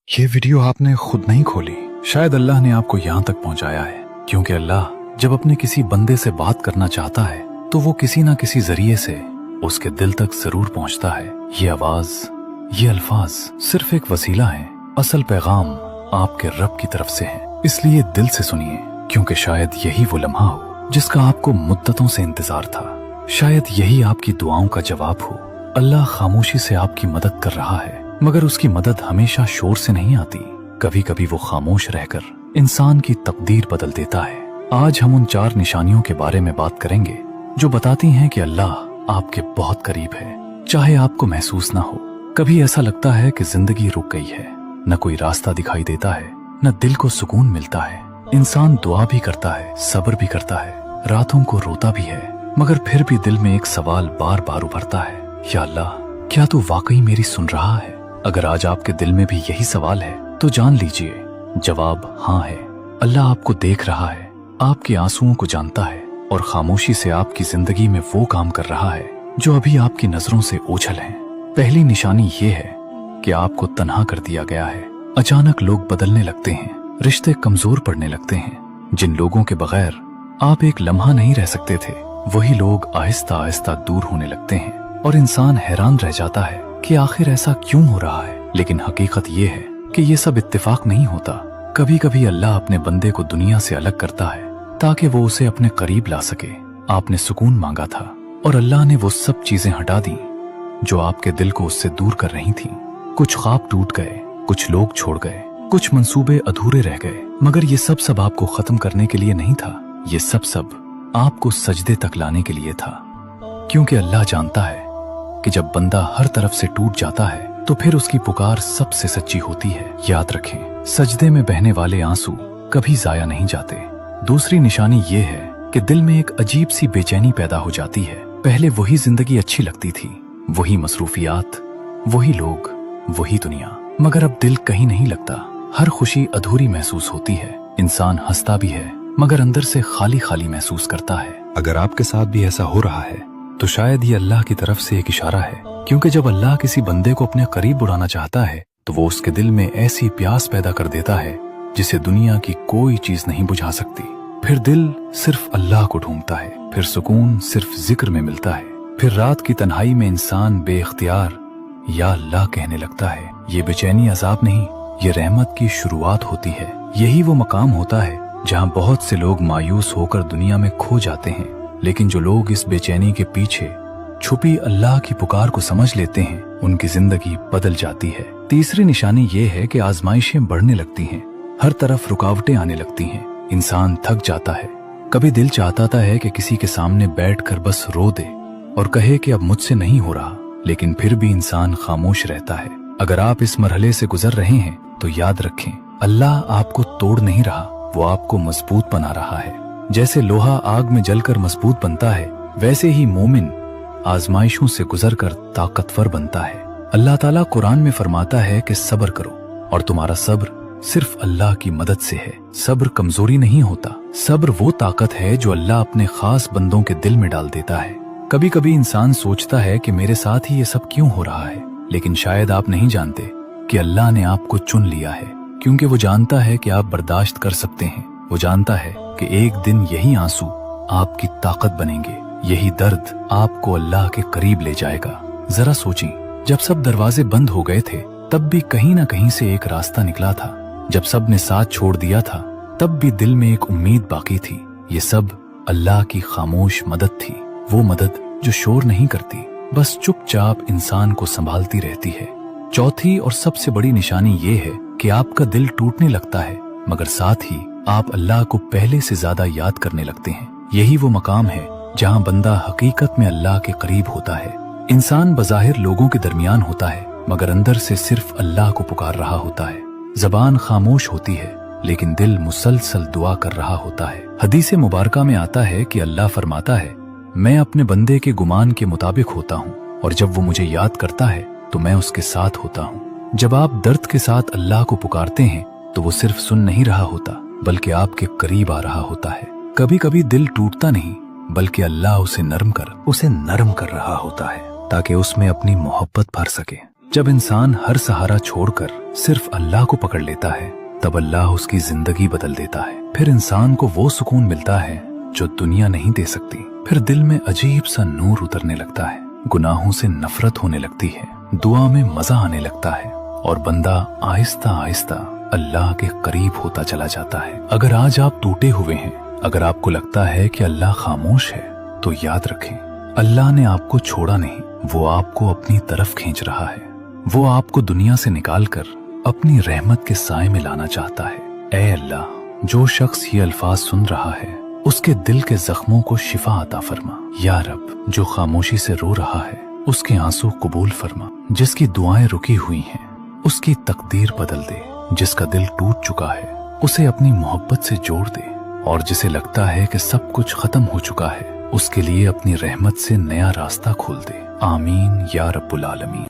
ये वीडियो आपने खुद नहीं खोली, शायद अल्लाह ने आपको यहाँ तक पहुँचाया है, क्योंकि अल्लाह जब अपने किसी बंदे से बात करना चाहता है तो वो किसी ना किसी जरिए से उसके दिल तक जरूर पहुँचता है। ये आवाज, ये अल्फाज सिर्फ एक वसीला है, असल पैगाम आपके रब की तरफ से है। इसलिए दिल से सुनिए, क्योंकि शायद यही वो लम्हा हो जिसका आपको मुद्दतों से इंतजार था। शायद यही आपकी दुआओं का जवाब हो। अल्लाह खामोशी से आपकी मदद कर रहा है, मगर उसकी मदद हमेशा शोर से नहीं आती। कभी कभी वो खामोश रहकर इंसान की तकदीर बदल देता है। आज हम उन 4 निशानियों के बारे में बात करेंगे जो बताती हैं कि अल्लाह आपके बहुत करीब है, चाहे आपको महसूस ना हो। कभी ऐसा लगता है कि जिंदगी रुक गई है, न कोई रास्ता दिखाई देता है, न दिल को सुकून मिलता है। इंसान दुआ भी करता है, सब्र भी करता है, रातों को रोता भी है, मगर फिर भी दिल में एक सवाल बार बार उभरता है, या अल्लाह, क्या तू वाकई मेरी सुन रहा है? अगर आज आपके दिल में भी यही सवाल है तो जान लीजिए, जवाब हाँ है। अल्लाह आपको देख रहा है, आपके आंसुओं को जानता है और खामोशी से आपकी जिंदगी में वो काम कर रहा है जो अभी आपकी नजरों से ओझल है। पहली निशानी ये है कि आपको तन्हा कर दिया गया है। अचानक लोग बदलने लगते हैं, रिश्ते कमजोर पड़ने लगते हैं। जिन लोगों के बगैर आप एक लम्हा नहीं रह सकते थे, वही लोग आहिस्ता आहिस्ता दूर होने लगते हैं और इंसान हैरान रह जाता है कि आखिर ऐसा क्यों हो रहा है। लेकिन हकीकत ये है कि ये सब इत्तेफाक नहीं होता। कभी कभी अल्लाह अपने बंदे को दुनिया से अलग करता है ताकि वो उसे अपने करीब ला सके। आपने सुकून मांगा था और अल्लाह ने वो सब चीजें हटा दी जो आपके दिल को उससे दूर कर रही थीं। कुछ ख्वाब टूट गए, कुछ लोग छोड़ गए, कुछ मंसूबे अधूरे रह गए, मगर ये सब आपको खत्म करने के लिए नहीं था। ये सब आपको सजदे तक लाने के लिए था, क्योंकि अल्लाह जानता है कि जब बंदा हर तरफ से टूट जाता है तो फिर उसकी पुकार सबसे सच्ची होती है। याद रखें, सजदे में बहने वाले आंसू कभी जाया नहीं जाते। दूसरी निशानी ये है कि दिल में एक अजीब सी बेचैनी पैदा हो जाती है। पहले वही जिंदगी अच्छी लगती थी, वही मसरूफियात, वही लोग, वही दुनिया, मगर अब दिल कहीं नहीं लगता। हर खुशी अधूरी महसूस होती है। इंसान हंसता भी है, मगर अंदर से खाली खाली महसूस करता है। अगर आपके साथ भी ऐसा हो रहा है तो शायद ये अल्लाह की तरफ से एक इशारा है, क्योंकि जब अल्लाह किसी बंदे को अपने करीब बुलाना चाहता है तो वो उसके दिल में ऐसी प्यास पैदा कर देता है जिसे दुनिया की कोई चीज नहीं बुझा सकती। फिर दिल सिर्फ अल्लाह को ढूंढता है, फिर सुकून सिर्फ जिक्र में मिलता है। फिर रात की तन्हाई में इंसान बेख्तियार या अल्लाह कहने लगता है। ये बेचैनी अजाब नहीं, ये रहमत की शुरुआत होती है। यही वो मकाम होता है जहाँ बहुत से लोग मायूस होकर दुनिया में खो जाते हैं, लेकिन जो लोग इस बेचैनी के पीछे छुपी अल्लाह की पुकार को समझ लेते हैं, उनकी जिंदगी बदल जाती है। तीसरी निशानी ये है कि आजमाइशें बढ़ने लगती हैं, हर तरफ रुकावटें आने लगती हैं। इंसान थक जाता है। कभी दिल चाहता है कि किसी के सामने बैठकर बस रो दे और कहे कि अब मुझसे नहीं हो रहा, लेकिन फिर भी इंसान खामोश रहता है। अगर आप इस मरहले से गुजर रहे हैं तो याद रखें, अल्लाह आपको तोड़ नहीं रहा, वो आपको मजबूत बना रहा है। जैसे लोहा आग में जलकर मजबूत बनता है, वैसे ही मोमिन आजमाइशों से गुजरकर ताकतवर बनता है। अल्लाह ताला कुरान में फरमाता है कि सब्र करो, और तुम्हारा सब्र सिर्फ अल्लाह की मदद से है। सब्र कमजोरी नहीं होता, सब्र वो ताकत है जो अल्लाह अपने खास बंदों के दिल में डाल देता है। कभी कभी इंसान सोचता है कि मेरे साथ ही ये सब क्यों हो रहा है, लेकिन शायद आप नहीं जानते कि अल्लाह ने आपको चुन लिया है, क्योंकि वो जानता है कि आप बर्दाश्त कर सकते हैं। वो जानता है कि एक दिन यही आंसू आपकी ताकत बनेंगे, यही दर्द आपको अल्लाह के करीब ले जाएगा। जरा सोचें, जब सब दरवाजे बंद हो गए थे तब भी कहीं ना कहीं से एक रास्ता निकला था। जब सब ने साथ छोड़ दिया था तब भी दिल में एक उम्मीद बाकी थी। ये सब अल्लाह की खामोश मदद थी, वो मदद जो शोर नहीं करती, बस चुपचाप इंसान को संभालती रहती है। चौथी और सबसे बड़ी निशानी ये है कि आपका दिल टूटने लगता है, मगर साथ ही आप अल्लाह को पहले से ज्यादा याद करने लगते हैं। यही वो मकाम है जहाँ बंदा हकीकत में अल्लाह के करीब होता है। इंसान बज़ाहिर लोगों के दरमियान होता है, मगर अंदर से सिर्फ अल्लाह को पुकार रहा होता है। जबान खामोश होती है, लेकिन दिल मुसलसल दुआ कर रहा होता है। हदीस मुबारका में आता है कि अल्लाह फरमाता है, मैं अपने बंदे के गुमान के मुताबिक होता हूँ, और जब वो मुझे याद करता है तो मैं उसके साथ होता हूँ। जब आप दर्द के साथ अल्लाह को पुकारते हैं तो वो सिर्फ सुन नहीं रहा होता, बल्कि आपके करीब आ रहा होता है। कभी कभी दिल टूटता नहीं, बल्कि अल्लाह उसे नरम कर रहा होता है, ताकि उसमें अपनी मोहब्बत भर सके। जब इंसान हर सहारा छोड़कर सिर्फ अल्लाह को पकड़ लेता है तब अल्लाह उसकी जिंदगी बदल देता है। फिर इंसान को वो सुकून मिलता है जो दुनिया नहीं दे सकती। फिर दिल में अजीब सा नूर उतरने लगता है, गुनाहों से नफरत होने लगती है, दुआ में मजा आने लगता है और बंदा आहिस्ता आहिस्ता अल्लाह के करीब होता चला जाता है। अगर आज आप टूटे हुए हैं, अगर आपको लगता है कि अल्लाह खामोश है, तो याद रखें अल्लाह ने आपको छोड़ा नहीं, वो आपको अपनी तरफ खींच रहा है। वो आपको दुनिया से निकालकर अपनी रहमत के साए में लाना चाहता है। ऐ अल्लाह, जो शख्स ये अल्फाज सुन रहा है उसके दिल के जख्मों को शिफा अता फरमा। या रब, जो खामोशी से रो रहा है उसके आंसू कबूल फरमा। जिसकी दुआएं रुकी हुई हैं उसकी तकदीर बदल दे। जिसका दिल टूट चुका है उसे अपनी मोहब्बत से जोड़ दे। और जिसे लगता है कि सब कुछ खत्म हो चुका है उसके लिए अपनी रहमत से नया रास्ता खोल दे। आमीन या रब्बुल आलमीन।